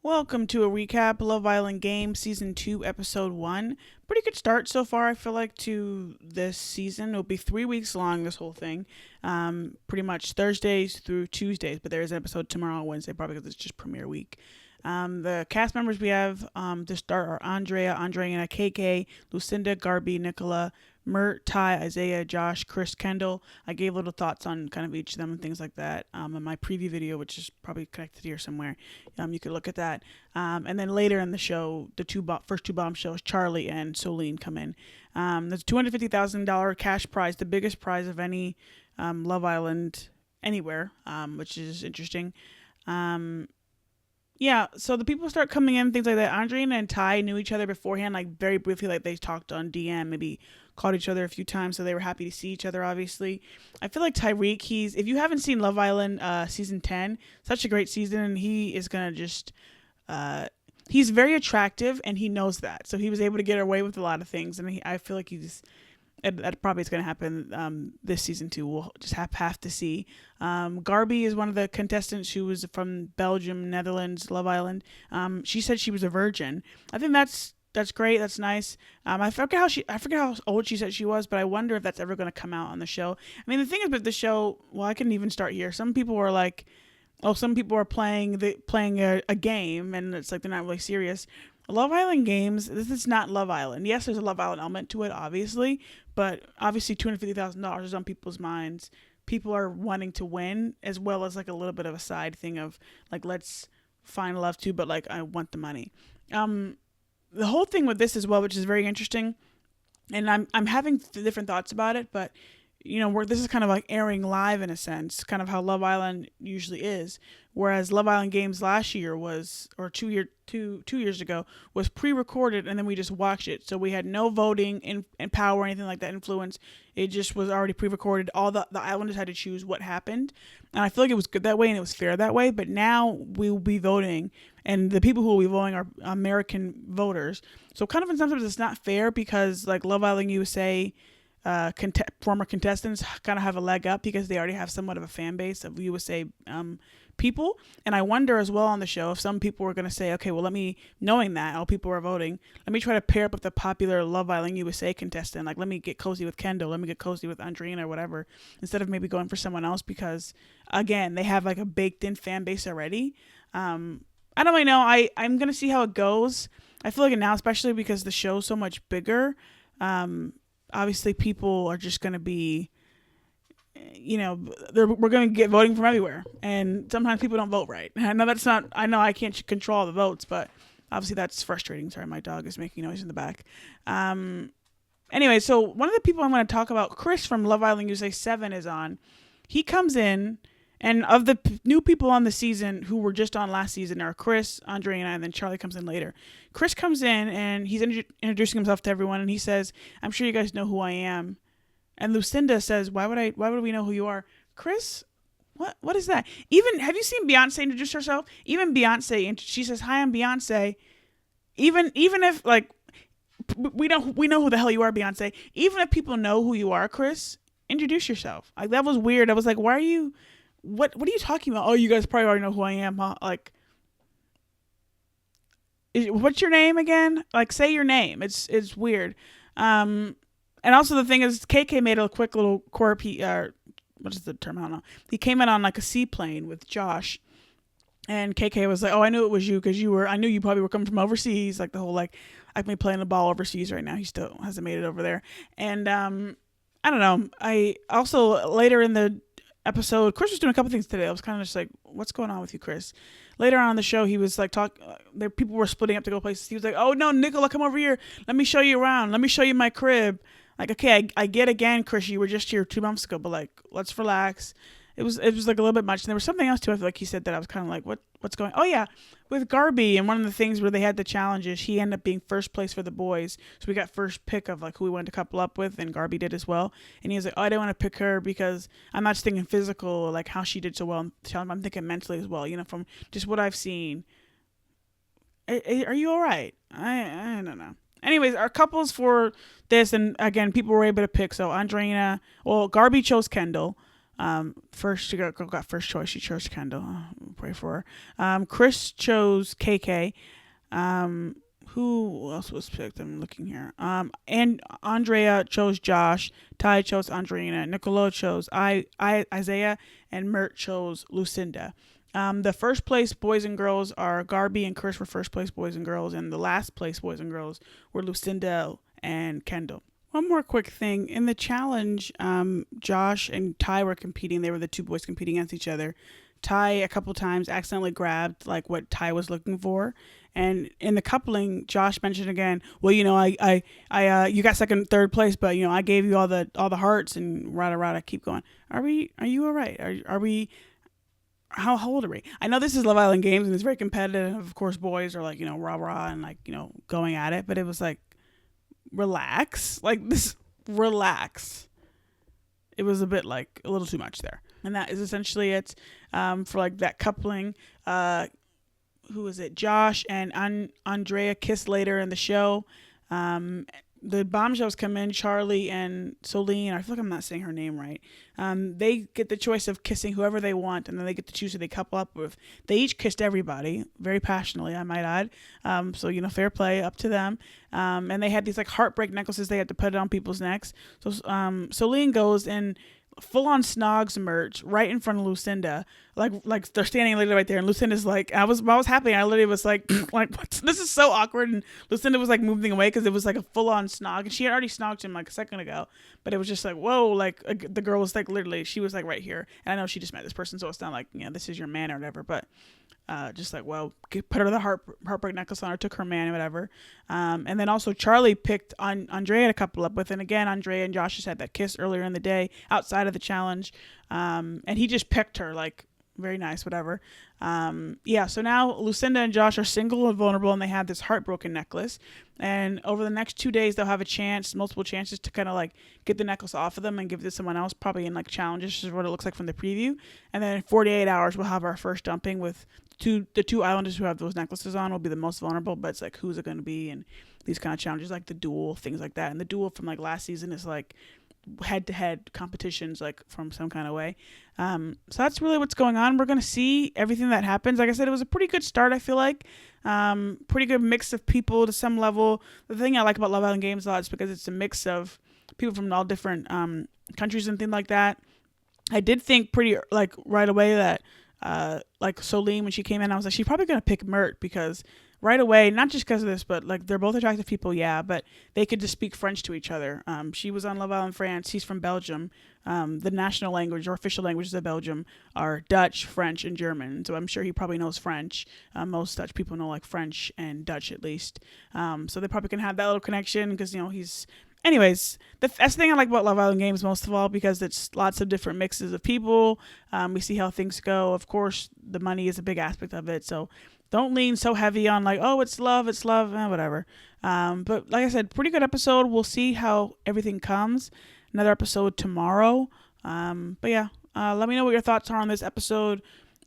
Welcome to a recap. Love Island Games Season 2, Episode 1. Pretty good start so far, I feel like, to this season. It'll be 3 weeks long, this whole thing. Pretty much Thursdays through Tuesdays, but there is an episode tomorrow, Wednesday, probably because it's just premiere week. The cast members we have to start are Andrea, KK, Lucinda, Garby, Nicola, Mert, Ty, Isaiah, Josh, Chris, Kendall. I gave little thoughts on kind of each of them and things like that in my preview video, which is probably connected here somewhere. You could look at that. And then later in the show, the first two bombshells, Charlie and Solene, come in. There's a $250,000 cash prize, the biggest prize of any Love Island anywhere, which is interesting. Yeah, so the people start coming in, things like that. Andrea and Ty knew each other beforehand, like very briefly, like they talked on DM, maybe called each other a few times, so they were happy to see each other, obviously. I feel like Tyreek, if you haven't seen Love Island season 10, such a great season, and he is going to just, he's very attractive, and he knows that. So he was able to get away with a lot of things, and I feel like that probably is going to happen this season too. We'll just have to see. Garby is one of the contestants who was from Belgium, Netherlands, Love Island. She said she was a virgin. I think that's great. That's nice. I forget how old she said she was, but I wonder if that's ever going to come out on the show. I mean, the thing is with the show. Well, I can even start here. Some people were like, "Oh, some people are playing a game, and it's like they're not really serious." Love Island games, this is not Love Island. Yes, there's a Love Island element to it, obviously, but obviously $250,000 is on people's minds. People are wanting to win, as well as like a little bit of a side thing of like, let's find love too, but like I want the money. The whole thing with this as well, which is very interesting, and I'm having different thoughts about it, but this is kind of like airing live in a sense, kind of how Love Island usually is. Whereas Love Island Games last year was, or 2 years ago, was pre-recorded and then we just watched it. So we had no voting in power or anything like that influence. It just was already pre-recorded. All the islanders had to choose what happened, and I feel like it was good that way and it was fair that way. But now we will be voting, and the people who will be voting are American voters. So kind of in some sense it's not fair because like Love Island USA former contestants kind of have a leg up because they already have somewhat of a fan base of USA people. And I wonder as well on the show if some people are going to say, okay, well, knowing that all people are voting, let me try to pair up with the popular Love Island USA contestant. Like, let me get cozy with Kendall, let me get cozy with Andrea or whatever, instead of maybe going for someone else because, again, they have like a baked in fan base already. I don't really know. I'm going to see how it goes. I feel like now, especially because the show's so much bigger, obviously people are just going to be, we're going to get voting from everywhere, and sometimes people don't vote right. I know I can't control all the votes, but obviously that's frustrating. Sorry, my dog is making noise in the back. Anyway, so one of the people I'm going to talk about, Chris from Love Island USA 7 is on. He comes in, and of the new people on the season who were just on last season are Chris, Andre, and then Charlie comes in later. Chris comes in, and he's introducing himself to everyone, and he says, "I'm sure you guys know who I am." And Lucinda says, Why would we know who you are?" Chris, what is that? Even, have you seen Beyonce introduce herself? Even Beyonce, and she says, "Hi, I'm Beyonce." Even if like we know who the hell you are, Beyonce. Even if people know who you are, Chris, introduce yourself. Like, that was weird. I was like, why are you? What are you talking about? Oh, you guys probably already know who I am, huh? Like, what's your name again? Like, say your name. It's weird. And also the thing is, KK made a quick little quirky, what is the term? I don't know. He came in on like a seaplane with Josh, and KK was like, "Oh, I knew it was you because I knew you probably were coming from overseas." Like the whole like, I can be playing the ball overseas right now. He still hasn't made it over there, and I don't know. I also later in the episode, Chris was doing a couple things today. I was kind of just like, "What's going on with you, Chris?" Later on in the show, he was like people were splitting up to go places. He was like, "Oh no, Nicola, come over here. Let me show you around. Let me show you my crib." Like, okay, I get again, Chris, you were just here 2 months ago, but like, let's relax. It was like a little bit much. And there was something else too. I feel like he said that I was kind of like, what's going? Oh yeah, with Garby, and one of the things where they had the challenges, he ended up being first place for the boys. So we got first pick of like who we wanted to couple up with, and Garby did as well. And he was like, "Oh, I didn't want to pick her because I'm not just thinking physical, like how she did so well. I'm thinking mentally as well. From just what I've seen." Are you all right? I don't know. Anyways, our couples for this, and again, people were able to pick. So Andrea, Garby chose Kendall. First, she got first choice. She chose Kendall. Pray for her. Chris chose KK. Who else was picked? I'm looking here. And Andrea chose Josh. Ty chose Andrina. Nicolo chose Isaiah, and Mert chose Lucinda. The first place boys and girls are Garby and Chris were first place boys and girls, and the last place boys and girls were Lucinda and Kendall. One more quick thing. In the challenge, Josh and Ty were competing. They were the two boys competing against each other. Ty a couple times accidentally grabbed like what Ty was looking for. And in the coupling, Josh mentioned again, well, you got second, third place, but I gave you all the hearts and rada. Keep going. Are you all right? Are we? How old are we? I know this is Love Island Games and it's very competitive. Of course, boys are like rah and like going at it, but it was like relax, relax. It was a bit like a little too much there, and that is essentially it for like that coupling. Who is it? Josh and Andrea kiss later in the show. The bombshells come in, Charlie and Solene. I feel like I'm not saying her name right. They get the choice of kissing whoever they want, and then they get to choose who they couple up with. They each kissed everybody, very passionately, I might add. So, fair play, up to them. And they had these like heartbreak necklaces they had to put on people's necks. So Solene goes in full-on Snogs merch right in front of Lucinda, like they're standing literally right there, and Lucinda's like, I was happy. I literally was like what? This is so awkward, and Lucinda was like moving away because it was like a full-on snog, and she had already snogged him like a second ago, but it was just like whoa, like the girl was like literally, she was like right here, and I know she just met this person, so it's not like this is your man or whatever, but just like, well, put her the heartbreak necklace on her, took her man or whatever. And then also Charlie picked Andrea to couple up with. And again, Andrea and Josh just had that kiss earlier in the day outside of the challenge. And he just picked her, like, very nice, whatever. So now Lucinda and Josh are single and vulnerable, and they have this heartbroken necklace. And over the next 2 days, they'll have multiple chances to kind of like get the necklace off of them and give it to someone else, probably in like challenges, which is what it looks like from the preview. And then in 48 hours, we'll have our first dumping with the two islanders who have those necklaces on will be the most vulnerable, but it's like, who's it going to be? And these kind of challenges, like the duel, things like that. And the duel from like last season is like head-to-head competitions, like from some kind of way. So that's really what's going on. We're going to see everything that happens. Like I said, it was a pretty good start, I feel like. Pretty good mix of people to some level. The thing I like about Love Island Games a lot is because it's a mix of people from all different countries and things like that. I did think pretty like right away that like Solene, when she came in, I was like, she's probably going to pick Mert, because right away, not just because of this, but like they're both attractive people, yeah, but they could just speak French to each other. She was on Love Island France. He's from Belgium. The national language or official languages of Belgium are Dutch, French, and German. So I'm sure he probably knows French. Most Dutch people know like French and Dutch at least. So they probably can have that little connection because, he's... Anyways, that's the thing I like about Love Island Games most of all, because it's lots of different mixes of people. We see how things go. Of course, the money is a big aspect of it. So don't lean so heavy on like, oh, it's love, whatever. But like I said, pretty good episode. We'll see how everything comes. Another episode tomorrow. But yeah, let me know what your thoughts are on this episode.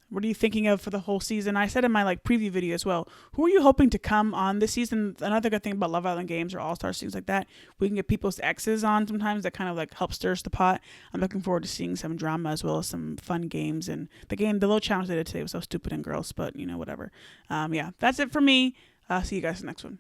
What are you thinking of for the whole season? I said in my like preview video as well, who are you hoping to come on this season? Another good thing about Love Island Games or All-Stars, things like that, we can get people's exes on sometimes. That kind of like helps stirs the pot. I'm looking forward to seeing some drama as well as some fun games. And the little challenge they did today was so stupid and gross, but whatever. Yeah, that's it for me. See you guys in the next one.